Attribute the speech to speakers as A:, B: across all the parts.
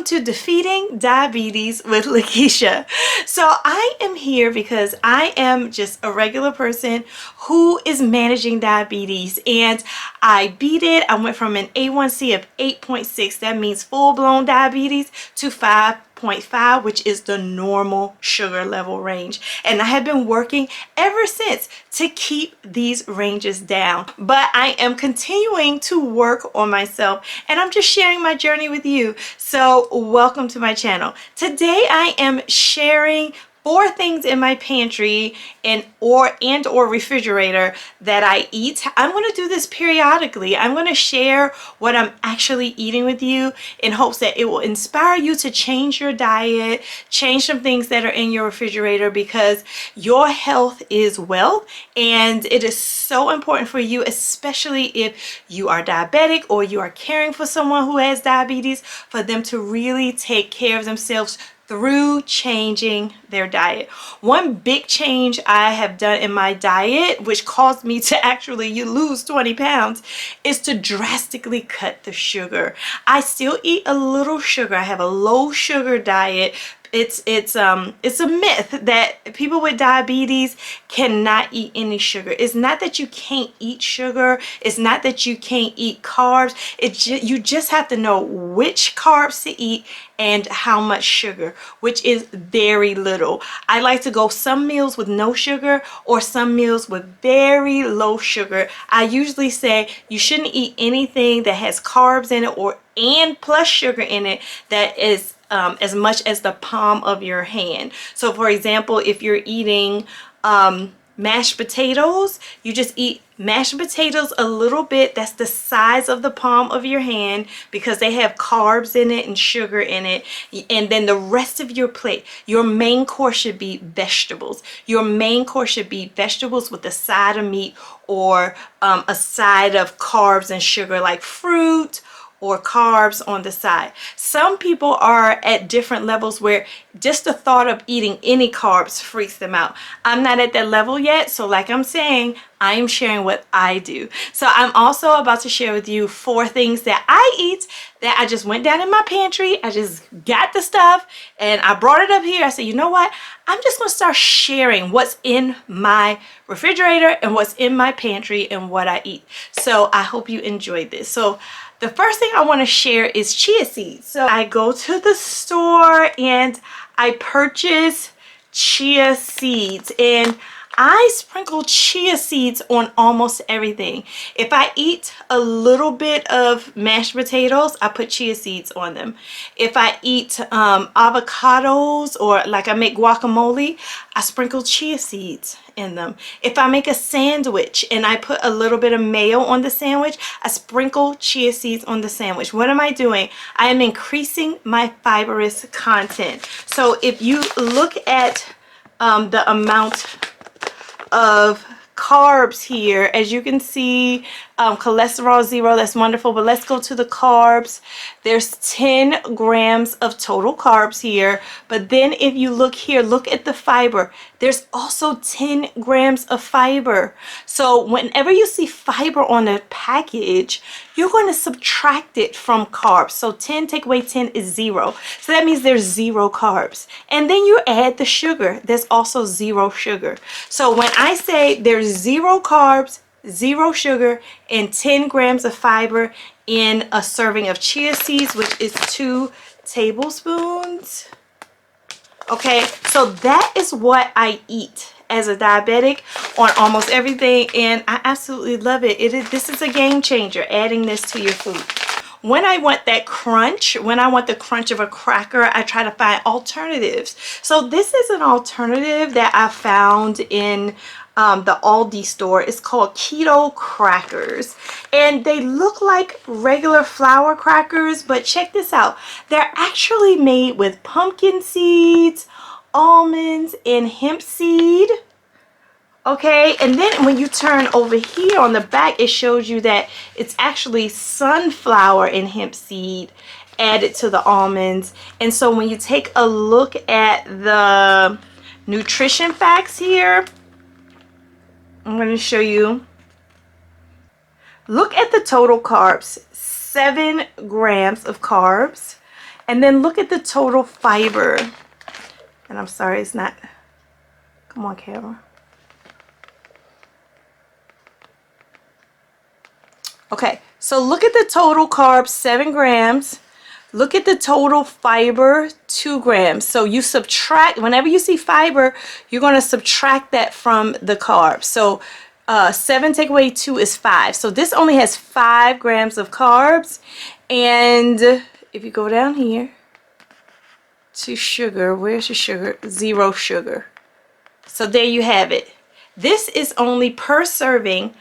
A: to Defeating Diabetes with Lakisha. So I am here because I am just a regular person who is managing diabetes, and I beat it. I went from an A1C of 8.6, that means full-blown diabetes, to 5.5, which is the normal sugar level range. And I have been working ever since to keep these ranges down. But I am continuing to work on myself, and I'm just sharing my journey with you. So welcome to my channel. Today I am sharing 4 things in my pantry and or refrigerator that I eat. I'm going to do this periodically. I'm going to share what I'm actually eating with you in hopes that it will inspire you to change your diet, change some things that are in your refrigerator, because your health is wealth, and it is so important for you, especially if you are diabetic or you are caring for someone who has diabetes, for them to really take care of themselves through changing their diet. One big change I have done in my diet, which caused me to actually lose 20 pounds, is to drastically cut the sugar. I still eat a little sugar. I have a low sugar diet. It's a myth that people with diabetes cannot eat any sugar. It's not that you can't eat sugar. It's not that you can't eat carbs. You just have to know which carbs to eat and how much sugar, which is very little. I like to go some meals with no sugar or some meals with very low sugar. I usually say you shouldn't eat anything that has carbs in it and plus sugar in it that is as much as the palm of your hand. So for example, if you're eating mashed potatoes, you just eat mashed potatoes a little bit that's the size of the palm of your hand, because they have carbs in it and sugar in it. And then the rest of your plate, your main course should be vegetables. Your main course should be vegetables with a side of meat or a side of carbs and sugar, like fruit or carbs on the side. Some people are at different levels where just the thought of eating any carbs freaks them out. I'm not at that level yet, so like I'm saying, I am sharing what I do. So I'm also about to share with you 4 things that I eat that I just went down in my pantry. I just got the stuff and I brought it up here. I said, you know what? I'm just going to start sharing what's in my refrigerator and what's in my pantry and what I eat. So I hope you enjoyed this. So the first thing I want to share is chia seeds. So I go to the store and I purchase chia seeds, and I sprinkle chia seeds on almost everything. If I eat a little bit of mashed potatoes, I put chia seeds on them. If I eat avocados, or like I make guacamole, I sprinkle chia seeds in them. If I make a sandwich and I put a little bit of mayo on the sandwich, I sprinkle chia seeds on the sandwich. What am I doing? I am increasing my fibrous content. So if you look at the amount of carbs here, as you can see, cholesterol 0, that's wonderful, but let's go to the carbs. There's 10 grams of total carbs here, but then if you look here, look at the fiber. There's also 10 grams of fiber. So whenever you see fiber on a package, you're going to subtract it from carbs. So 10 take away 10 is 0. So that means there's 0 carbs. And then you add the sugar. There's also 0 sugar. So when I say there's 0 carbs, 0 sugar, and 10 grams of fiber in a serving of chia seeds, which is 2 tablespoons. Okay, so that is what I eat as a diabetic on almost everything, and I absolutely love it. This is a game changer, adding this to your food. When I want that crunch, when I want the crunch of a cracker, I try to find alternatives. So this is an alternative that I found in the Aldi store. It's called Keto crackers, and they look like regular flour crackers, but check this out. They're actually made with pumpkin seeds, almonds, and hemp seed. Okay, and then when you turn over here on the back, it shows you that it's actually sunflower and hemp seed added to the almonds. And so when you take a look at the nutrition facts here, I'm going to show you. Look at the total carbs. 7 grams of carbs. And then look at the total fiber. And I'm sorry, it's not, come on camera. Okay, so look at the total carbs, 7 grams. Look at the total fiber, 2 grams. So you subtract, whenever you see fiber, you're going to subtract that from the carbs. So 7 take away 2 is 5. So this only has 5 grams of carbs. And if you go down here to sugar, where's your sugar? 0 sugar. So there you have it. This is only per serving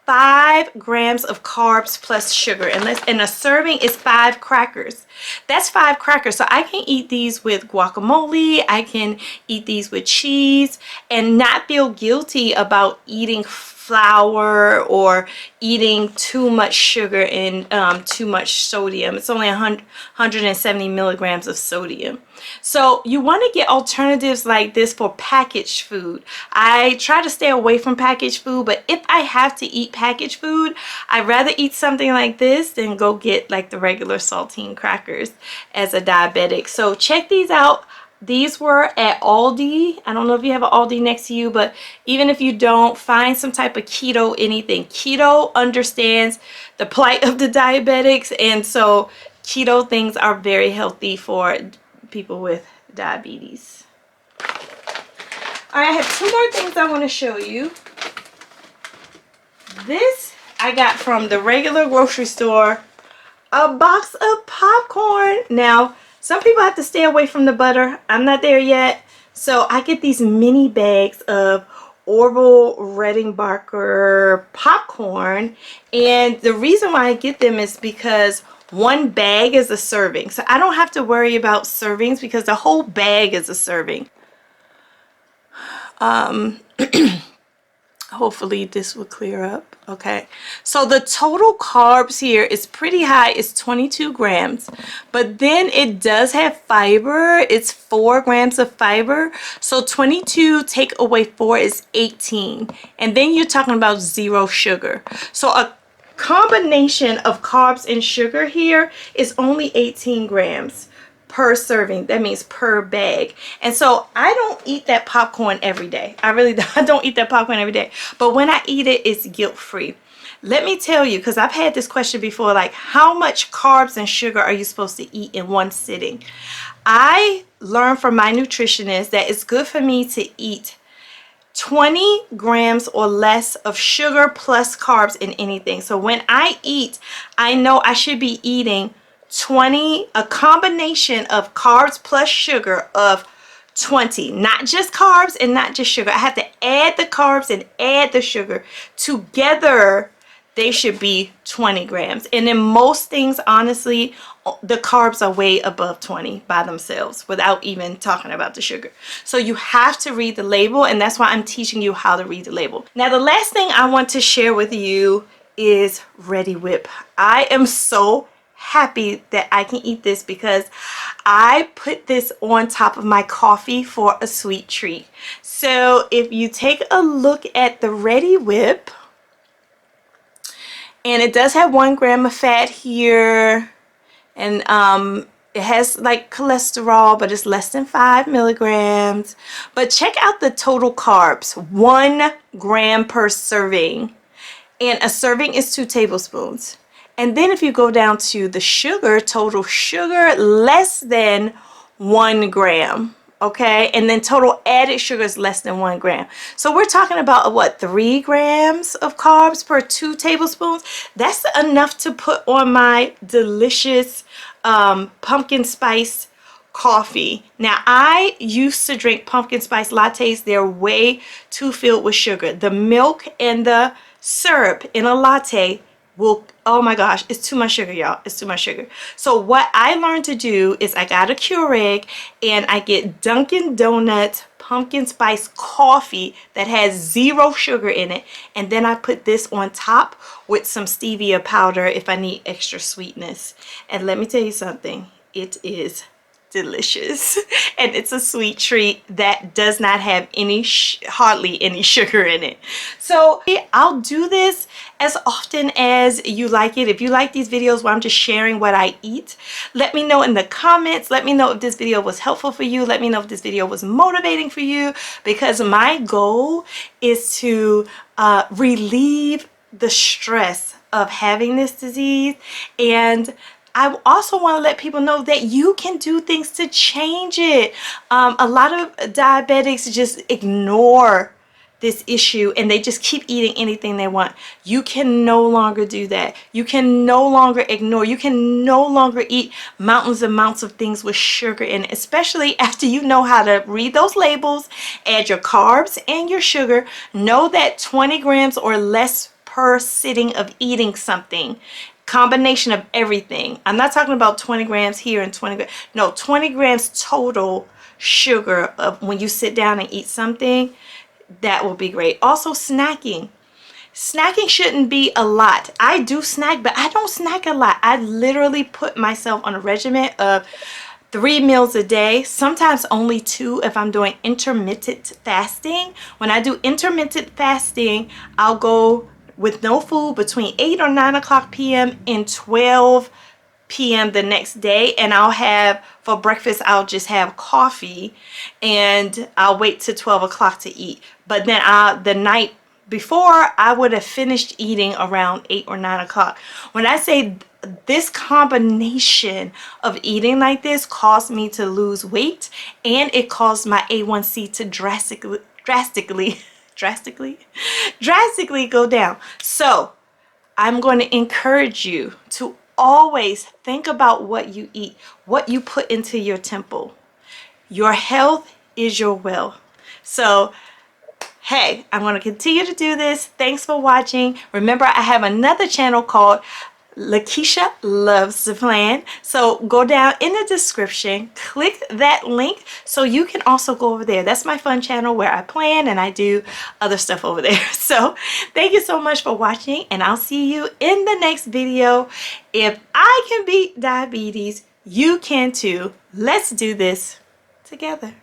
A: 5 grams of carbs plus sugar, and a serving is 5 crackers. That's 5 crackers. So I can eat these with guacamole, I can eat these with cheese, and not feel guilty about eating flour or eating too much sugar and too much sodium. It's only 170 milligrams of sodium. So you want to get alternatives like this for packaged food. I try to stay away from packaged food, but if I have to eat packaged food, I'd rather eat something like this than go get like the regular saltine crackers as a diabetic. So check these out. These were at Aldi. I don't know if you have an Aldi next to you, but even if you don't, find some type of keto anything. Keto understands the plight of the diabetics, and so keto things are very healthy for people with diabetes. All right, I have 2 more things I want to show you. This I got from the regular grocery store, a box of popcorn. Now, some people have to stay away from the butter. I'm not there yet. So I get these mini bags of Orville Redenbacher popcorn. And the reason why I get them is because 1 bag is a serving. So I don't have to worry about servings because the whole bag is a serving. Hopefully this will clear up. Okay, so the total carbs here is pretty high. It's 22 grams, but then it does have fiber. It's 4 grams of fiber. So 22 take away 4 is 18, and then you're talking about 0 sugar. So a combination of carbs and sugar here is only 18 grams per serving. That means per bag. And so I don't eat that popcorn every day. I don't eat that popcorn every day. But when I eat it, it's guilt-free. Let me tell you, because I've had this question before, like how much carbs and sugar are you supposed to eat in one sitting? I learned from my nutritionist that it's good for me to eat 20 grams or less of sugar plus carbs in anything. So when I eat, I know I should be eating a combination of carbs plus sugar of 20, not just carbs and not just sugar. I have to add the carbs and add the sugar together. They should be 20 grams. And in most things, honestly, the carbs are way above 20 by themselves without even talking about the sugar. So you have to read the label, and that's why I'm teaching you how to read the label. Now, the last thing I want to share with you is Ready Whip. I am so happy that I can eat this because I put this on top of my coffee for a sweet treat. So if you take a look at the Ready Whip, and it does have 1 gram of fat here, and it has like cholesterol, but it's less than 5 milligrams. But check out the total carbs, 1 gram per serving, and a serving is 2 tablespoons. And then if you go down to the sugar, total sugar, less than 1 gram, okay? And then total added sugar is less than 1 gram. So we're talking about, what, 3 grams of carbs per 2 tablespoons? That's enough to put on my delicious pumpkin spice coffee. Now, I used to drink pumpkin spice lattes. They're way too filled with sugar. The milk and the syrup in a latte will, oh my gosh, it's too much sugar, y'all. It's too much sugar. So what I learned to do is I got a Keurig and I get Dunkin' Donuts pumpkin spice coffee that has 0 sugar in it, and then I put this on top with some stevia powder if I need extra sweetness. And let me tell you something, it is delicious. And it's a sweet treat that does not have any hardly any sugar in it. So I'll do this as often as you like it. If you like these videos where I'm just sharing what I eat, let me know in the comments. Let me know if this video was helpful for you. Let me know if this video was motivating for you, because my goal is to relieve the stress of having this disease. And I also want to let people know that you can do things to change it. A lot of diabetics just ignore this issue and they just keep eating anything they want. You can no longer do that. You can no longer ignore. You can no longer eat mountains and mountains of things with sugar in it, especially after you know how to read those labels, add your carbs and your sugar, know that 20 grams or less per sitting of eating something. Combination of everything. I'm not talking about 20 grams here and 20 grams. No, 20 grams total sugar of when you sit down and eat something. That will be great. Also, snacking. Snacking shouldn't be a lot. I do snack, but I don't snack a lot. I literally put myself on a regimen of 3 meals a day, sometimes only 2 if I'm doing intermittent fasting. When I do intermittent fasting, I'll go with no food between 8 or 9 o'clock p.m. and 12 p.m. the next day, and I'll have for breakfast, I'll just have coffee and I'll wait till 12 o'clock to eat. But then the night before, I would have finished eating around 8 or 9 o'clock. When I say this combination of eating like this caused me to lose weight, and it caused my A1C to drastically go down. So I'm going to encourage you to always think about what you eat, what you put into your temple. Your health is your wealth. So hey, I'm going to continue to do this. Thanks for watching. Remember, I have another channel called Lakisha Loves to Plan. So go down in the description, click that link so you can also go over there. That's my fun channel where I plan and I do other stuff over there. So thank you so much for watching, and I'll see you in the next video. If I can beat diabetes, you can too. Let's do this together.